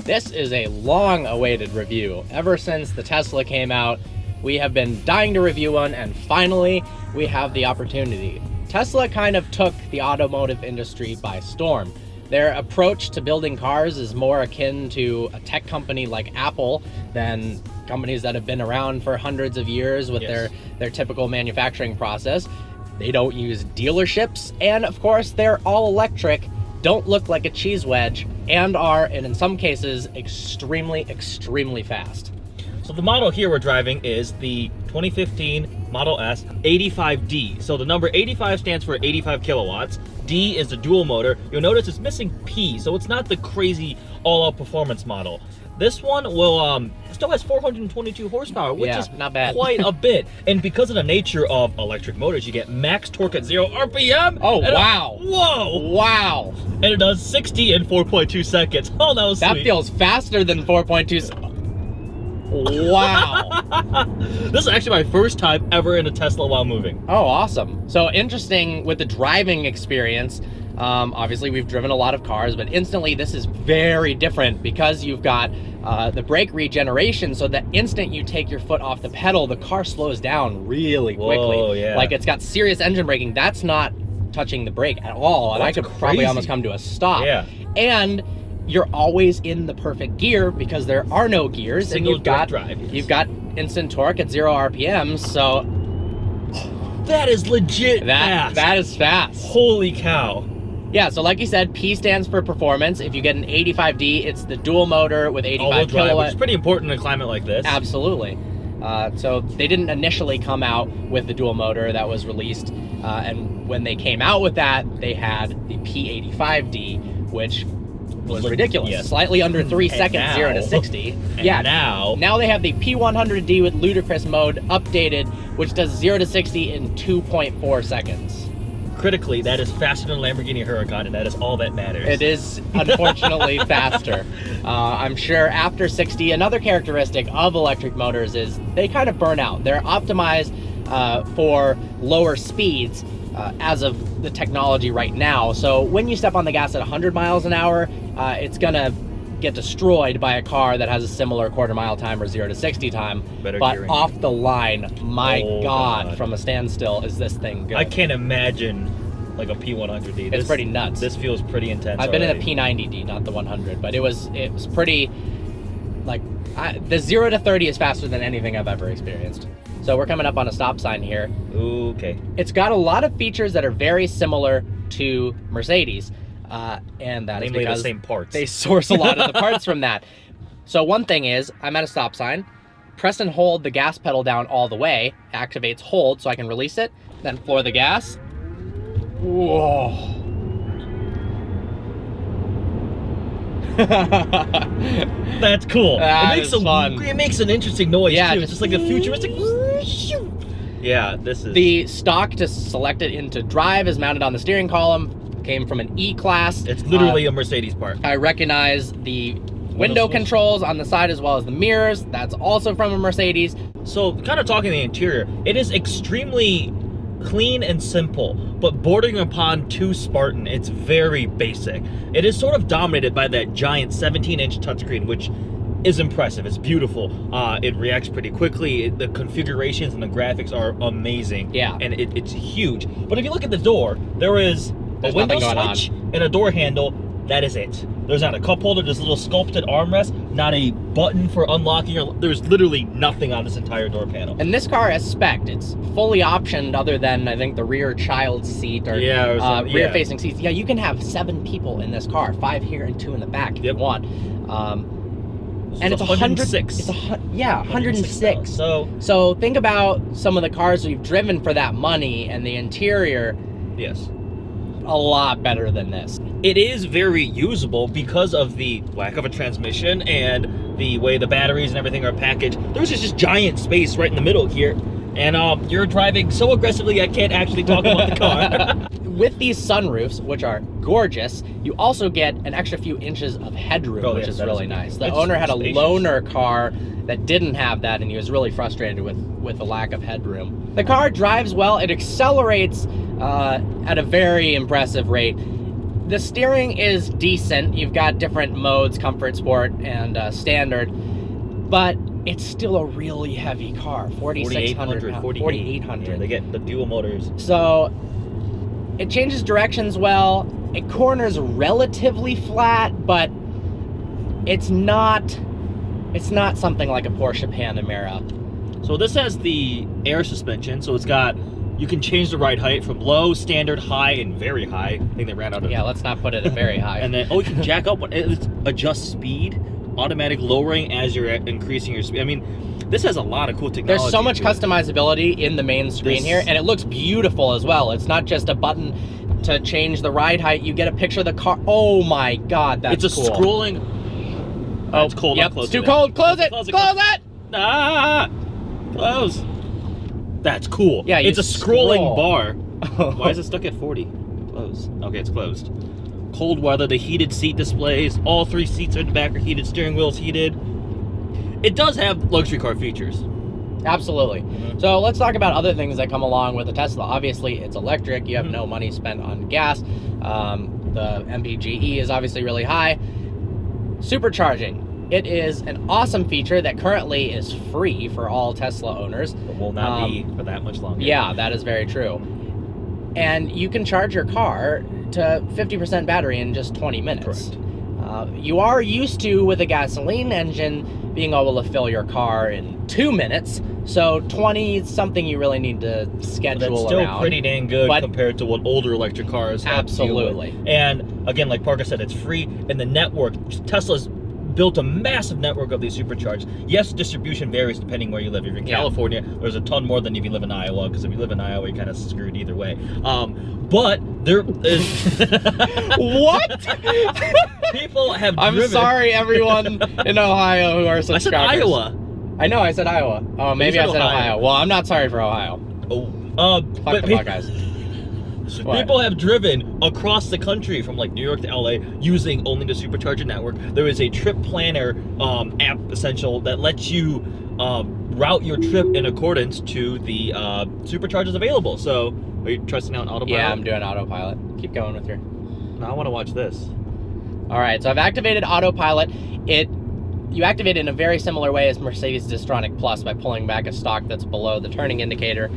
This is a long-awaited review. Ever since the Tesla came out, we have been dying to review one, and finally, we have the opportunity. Tesla kind of took the automotive industry by storm. Their approach to building cars is more akin to a tech company like Apple than companies that have been around for hundreds of years with their typical manufacturing process. They don't use dealerships, and of course, they're all electric, don't look like a cheese wedge, and are, and in some cases, extremely, extremely fast. So the model here we're driving is the 2015 Model S 85D. So the number 85 stands for 85 kilowatts. D is the dual motor. You'll notice it's missing P, so it's not the crazy all-out performance model. This one will still has 422 horsepower, which is not bad. Quite a bit. And because of the nature of electric motors, you get max torque at 0 RPM. Oh, wow. Whoa. Wow. And it does 60 in 4.2 seconds. Oh, that was sweet. That feels faster than 4.2. Wow. This is actually my first time ever in a Tesla while moving. Oh, awesome. So interesting with the driving experience. Obviously, we've driven a lot of cars, but instantly this is very different because you've got the brake regeneration. So the instant you take your foot off the pedal, the car slows down really quickly. Whoa, yeah. Like it's got serious engine braking. That's not touching the brake at all. And I could probably almost come to a stop. Yeah. And you're always in the perfect gear because there are no gears. Single and you've got drive, yes. You've got instant torque at 0 RPM. So that is legit fast. That is fast. Holy cow. Yeah, so like you said, P stands for performance. If you get an 85D, it's the dual motor with 85 kilowatts. Which is pretty important in a climate like this. Absolutely. So they didn't initially come out with the dual motor that was released. And when they came out with that, they had the P85D, which was ridiculous. Yes. Slightly under 3 seconds, now, 0 to 60. And now they have the P100D with ludicrous mode updated, which does 0 to 60 in 2.4 seconds. Critically, that is faster than a Lamborghini Huracan, and that is all that matters. It is, unfortunately, faster. I'm sure after 60, another characteristic of electric motors is they kind of burn out. They're optimized for lower speeds as of the technology right now. So when you step on the gas at 100 miles an hour, it's gonna get destroyed by a car that has a similar quarter-mile time or 0 to 60 time. But off the line, my God, from a standstill, is this thing good. I can't imagine like a P100D. It's pretty nuts. This feels pretty intense. I've been in a P90D, not the 100, but it was pretty, like, the 0 to 30 is faster than anything I've ever experienced. So we're coming up on a stop sign here. Okay. It's got a lot of features that are very similar to Mercedes. And that is because the same parts. They source a lot of the parts from that. So one thing is, I'm at a stop sign, press and hold the gas pedal down all the way, activates hold so I can release it, then floor the gas. Whoa. That's cool. Fun. It makes an interesting noise too. It's just like a futuristic. Yeah, this is. The stock to select it into drive is mounted on the steering column. Came from an E-Class. It's literally a Mercedes part. I recognize the window controls on the side as well as the mirrors. That's also from a Mercedes. So kind of talking the interior, it is extremely clean and simple, but bordering upon too Spartan. It's very basic. It is sort of dominated by that giant 17-inch touchscreen, which is impressive. It's beautiful. It reacts pretty quickly. The configurations and the graphics are amazing. Yeah. And it's huge. But if you look at the door, there's a window switch and a door handle. That is it. There's not a cup holder. There's a little sculpted armrest. Not a button for unlocking. There's literally nothing on this entire door panel. And this car is spec'd. It's fully optioned other than, I think, the rear child seat or rear-facing seats. Yeah, you can have 7 people in this car. 5 here and 2 in the back if you want. And it's 106. It's 106. So think about some of the cars we've driven for that money, and the interior. Yes. A lot better than this. It is very usable because of the lack of a transmission and the way the batteries and everything are packaged. There's just giant space right in the middle here. And you're driving so aggressively I can't actually talk about the car. With these sunroofs, which are gorgeous, you also get an extra few inches of headroom, which is really nice. The owner had a loaner car that didn't have that, and he was really frustrated with the lack of headroom. The car drives well. It accelerates at a very impressive rate. the steering is decent. You've got different modes, comfort, sport, and standard, but it's still a really heavy car. 4,600 pounds. 4,800. Yeah, they get the dual motors. So it changes directions well. It corners relatively flat, but it's not something like a Porsche Panamera. So this has the air suspension, so it's got, you can change the ride height from low, standard, high, and very high. I think they ran out of... Yeah, let's not put it at very high. And then, you can jack up, adjust speed, automatic lowering as you're increasing your speed. I mean, this has a lot of cool technology. There's so much customizability in the main screen here, and it looks beautiful as well. It's not just a button to change the ride height. You get a picture of the car. Oh my God, that's cool. It's a scrolling... Oh, it's cold. Yep, it's too cold. Close it. Close it. Ah! Close. That's cool. Yeah, it's a scrolling bar. Oh. Why is it stuck at 40? Close. Okay, it's closed. Cold weather, the heated seat displays, all 3 seats in the back are heated, steering wheel's heated. It does have luxury car features. Absolutely. So let's talk about other things that come along with a Tesla. Obviously, it's electric. You have no money spent on gas. The MPGe is obviously really high. Supercharging. It is an awesome feature that currently is free for all Tesla owners. But will not be for that much longer. Yeah, that is very true. And you can charge your car to 50% battery in just 20 minutes. Correct. You are used to, with a gasoline engine, being able to fill your car in 2 minutes. So 20 is something you really need to schedule That's still around. pretty dang good compared to what older electric cars have to deal with. Absolutely. And again, like Parker said, it's free. And the network, Tesla's built a massive network of these superchargers. Yes, distribution varies depending where you live. If you're in California, there's a ton more than if you live in Iowa, because if you live in Iowa, you're kind of screwed either way. But there is... What? People have I'm driven... sorry, everyone in Ohio who are subscribers. I said Iowa. I know, I said Iowa. Oh, maybe I said Ohio. Well, I'm not sorry for Ohio. Fuck the guys. People have driven across the country from like New York to LA using only the supercharger network. There is a trip planner app essential that lets you route your trip in accordance to the superchargers available. So, are you trusting out Autopilot? Yeah, I'm doing Autopilot. Keep going with your... No, I want to watch this. All right, so I've activated Autopilot. You activate it in a very similar way as Mercedes Distronic Plus by pulling back a stalk that's below the turning indicator.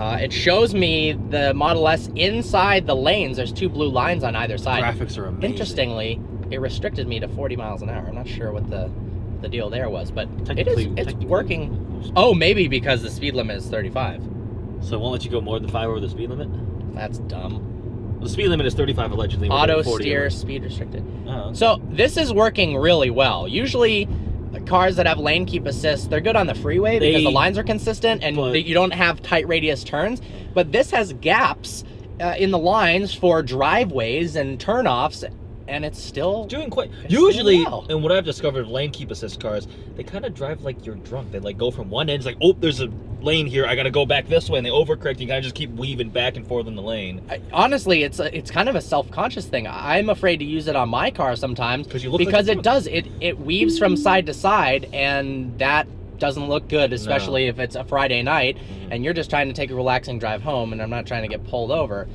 It shows me the Model S inside the lanes. There's 2 blue lines on either side. Graphics are amazing. Interestingly, it restricted me to 40 miles an hour. I'm not sure what the deal there was, but it's working. Oh, maybe because the speed limit is 35. So it won't let you go more than 5 over the speed limit? That's dumb. The speed limit is 35 allegedly. Auto steer, speed restricted. Oh. So this is working really well. Usually cars that have lane keep assist, they're good on the freeway because the lines are consistent and you don't have tight radius turns. But this has gaps in the lines for driveways and turnoffs, and it's still doing quite usually well. And what I've discovered of lane keep assist cars, they kind of drive like you're drunk. They like go from one end, it's like, oh, there's a lane here, I gotta go back this way, and they overcorrect. You kind of just keep weaving back and forth in the lane. Honestly, it's kind of a self-conscious thing. I'm afraid to use it on my car sometimes because it weaves from side to side, and that doesn't look good, especially if it's a Friday night and you're just trying to take a relaxing drive home, and I'm not trying to get pulled over.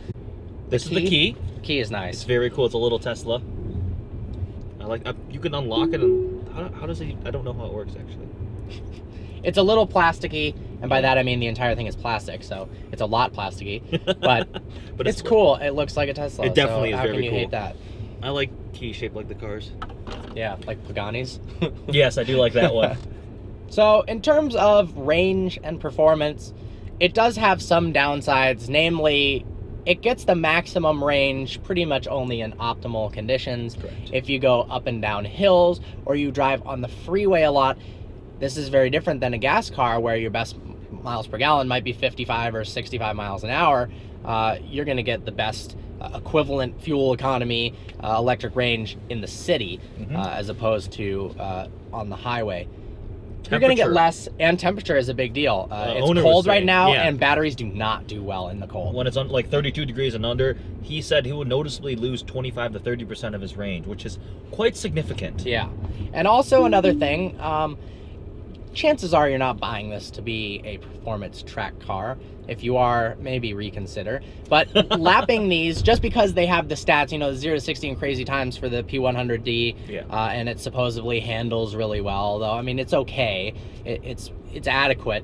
This is the key. Key is nice. It's very cool. It's a little Tesla. I like. You can unlock it, and how does it? I don't know how it works actually. It's a little plasticky, and by that I mean the entire thing is plastic, so it's a lot plasticky. But, it's cool. It looks like a Tesla. It definitely is very cool. How can you hate that? I like keys shaped like the cars. Yeah, like Pagani's. Yes, I do like that one. So in terms of range and performance, it does have some downsides, namely it gets the maximum range pretty much only in optimal conditions. Correct. If you go up and down hills or you drive on the freeway a lot, this is very different than a gas car where your best miles per gallon might be 55 or 65 miles an hour. You're going to get the best equivalent fuel economy electric range in the city as opposed to on the highway. You're going to get less, and temperature is a big deal. It's cold right now, and batteries do not do well in the cold. When it's on like 32 degrees and under, he said he would noticeably lose 25 to 30% of his range, which is quite significant. Yeah. And also another thing, chances are you're not buying this to be a performance track car. If you are, maybe reconsider. But lapping these, just because they have the stats, you know, 0 to 60 in crazy times for the P100D, and it supposedly handles really well, though, I mean, it's okay. It's adequate.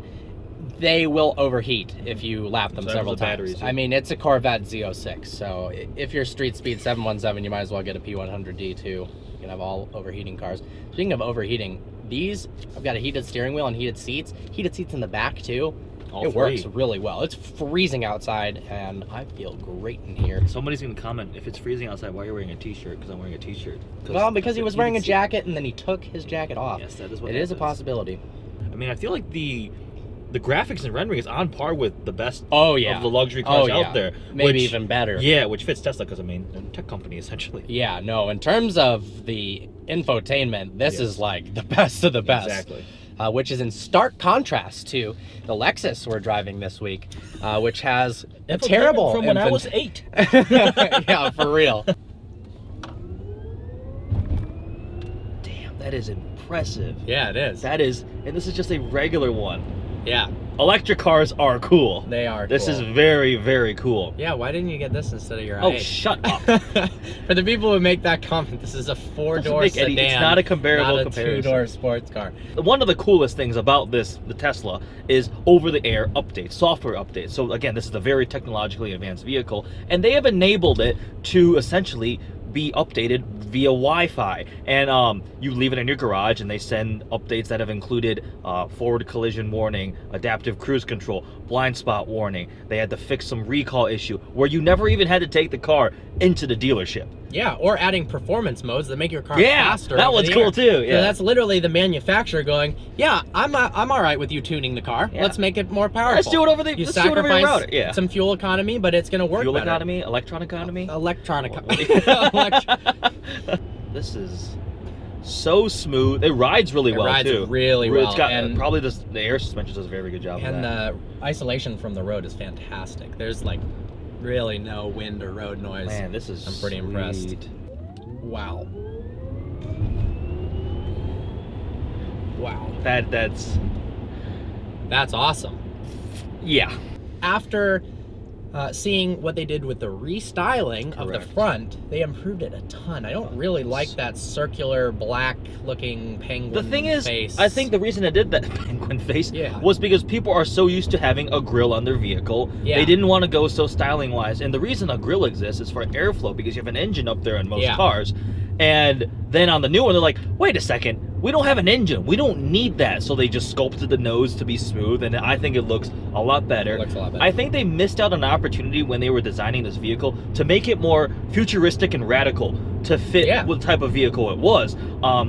They will overheat if you lap them several times. Batteries, I mean, it's a Corvette Z06, so if you're street speed 717, you might as well get a P100D too. You can have all overheating cars. Speaking of overheating, these, I've got a heated steering wheel and heated seats in the back too. It works really well. It's freezing outside, and I feel great in here. Somebody's going to comment, if it's freezing outside, why are you wearing a t-shirt? Because I'm wearing a t-shirt. Well, because he was wearing a jacket, and then he took his jacket off. Yes, that is what it is a possibility. I mean, I feel like the graphics and rendering is on par with the best of the luxury cars out there. Maybe even better. Yeah, which fits Tesla because, I mean, they're a tech company, essentially. Yeah, no, in terms of the infotainment, this is like the best of the best. Exactly. Which is in stark contrast to the Lexus we're driving this week, which has a terrible... From when I was 8. Yeah, for real. Damn, that is impressive. Yeah, it is. That is, and this is just a regular one. Yeah. Electric cars are cool. They are This cool. is very, very cool. Yeah, why didn't you get this instead of your Oh, i8? shut up. For the people who make that comment, this is a 4-door sedan. It's not a comparable not a comparison. 2-door sports car. One of the coolest things about the Tesla, is over-the-air updates, software updates. So again, this is a very technologically advanced vehicle, and they have enabled it to essentially be updated via Wi-Fi, and you leave it in your garage and they send updates that have included forward collision warning, adaptive cruise control, blind spot warning. They had to fix some recall issue where you never even had to take the car into the dealership. Yeah, or adding performance modes that make your car faster. That one's cool too. Yeah, so that's literally the manufacturer going, yeah, I'm all right with you tuning the car. Yeah. Let's make it more powerful. Let's do it over the router. Yeah, some fuel economy, but it's gonna work fuel better. Economy, electron economy, This is so smooth. It rides really well rides too. Really well. It's got and probably the air suspension does a very good job. And of that. the isolation from the road is fantastic. There's like really no wind or road noise. Man, this is I'm pretty impressed. Wow. Wow. That's awesome. Yeah. After seeing what they did with the restyling of the front, they improved it a ton. I don't really like that circular black-looking penguin face. The thing is, I think the reason it did that penguin face was because people are so used to having a grille on their vehicle. Yeah. They didn't want to go so styling-wise. And the reason a grille exists is for airflow, because you have an engine up there in most cars. And then on the new one, they're like, wait a second, we don't have an engine. We don't need that. So they just sculpted the nose to be smooth, and I think it looks a lot better. It looks a lot better. I think they missed out on an opportunity when they were designing this vehicle to make it more futuristic and radical to fit what type of vehicle it was.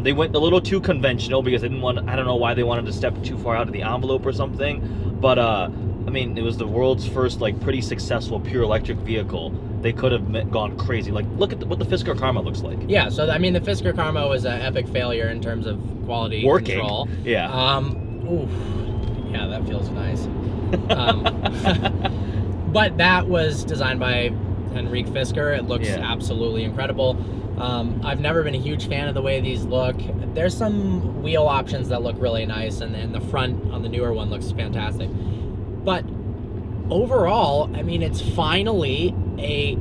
They went a little too conventional because they didn't want, I don't know why they wanted to step too far out of the envelope or something. But, I mean, it was the world's first, like, pretty successful pure electric vehicle. They could have gone crazy. Like, look at what the Fisker Karma looks like. Yeah, so, I mean, the Fisker Karma was an epic failure in terms of quality control. Yeah. Oof. Yeah, that feels nice. But that was designed by Henrik Fisker. It looks absolutely incredible. I've never been a huge fan of the way these look. There's some wheel options that look really nice, and the front on the newer one looks fantastic. But overall, I mean, it's finally a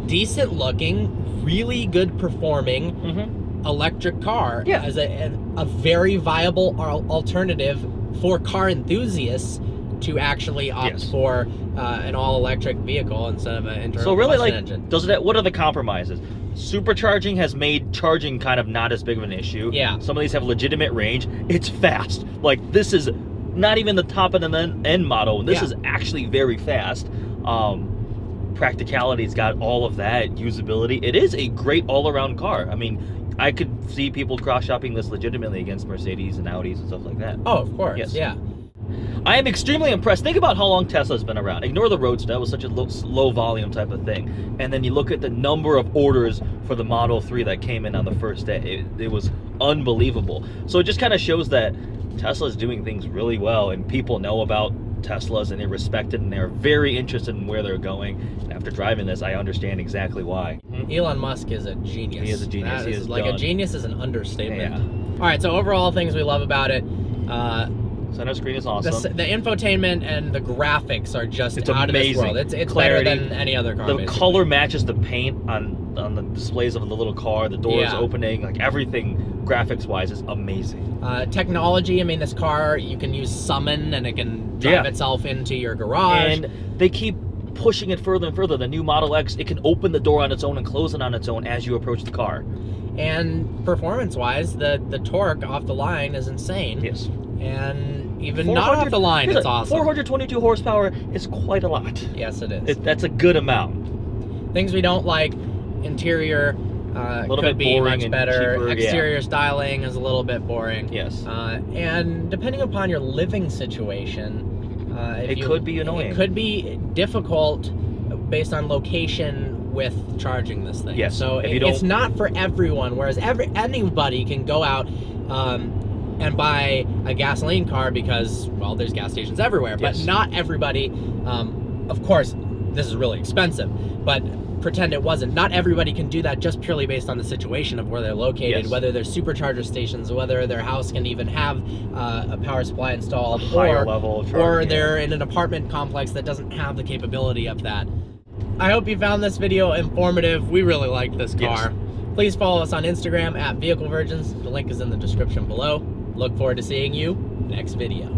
decent looking, really good performing electric car as a very viable alternative for car enthusiasts to actually opt for an all-electric vehicle instead of an internal combustion engine. What are the compromises? Supercharging has made charging kind of not as big of an issue. Yeah. Some of these have legitimate range. It's fast. Like, this is not even the top of the end model. This is actually very fast. Practicality's got all of that. Usability. It is a great all-around car. I mean, I could see people cross-shopping this legitimately against Mercedes and Audis and stuff like that. Oh, of course. Yeah. I am extremely impressed. Think about how long Tesla's been around. Ignore the Roadster. That was such a low volume type of thing. And then you look at the number of orders for the Model 3 that came in on the first day. It was unbelievable. So it just kind of shows that Tesla's doing things really well, and people know about Teslas, and they respect it, and they're very interested in where they're going. And after driving this, I understand exactly why. Elon Musk is a genius. He is a genius. A genius is an understatement. Yeah. All right, so overall things we love about it. Center screen is awesome. The infotainment and the graphics are just It's out amazing. of this world. It's Clarity. better than any other car. The basically. color matches the paint on the displays of the little car. The doors Yeah. opening, like everything graphics wise is amazing. Technology, I mean, this car, you can use summon and it can drive itself into your garage. And they keep pushing it further and further. The new Model X, it can open the door on its own and close it on its own as you approach the car. And performance-wise, the torque off the line is insane. Yes. And even not off the line, it's awesome. 422 horsepower is quite a lot. Yes, it is. That's a good amount. Things we don't like, interior little could bit be boring much and better. cheaper, Exterior styling is a little bit boring. Yes. And depending upon your living situation, It could be annoying. It could be difficult based on location with charging this thing. Yes. So If you don't- it's not for everyone. Whereas anybody can go out and buy a gasoline car because, well, there's gas stations everywhere. But Yes. not everybody. Of course, this is really expensive, but pretend it wasn't. Not everybody can do that just purely based on the situation of where they're located, Yes. whether there's supercharger stations, whether their house can even have a power supply installed, Higher level of or charging, they're in an apartment complex that doesn't have the capability of that. I hope you found this video informative. We really liked this car. Yes. Please follow us on Instagram at Vehicle Virgins. The link is in the description below. Look forward to seeing you next video.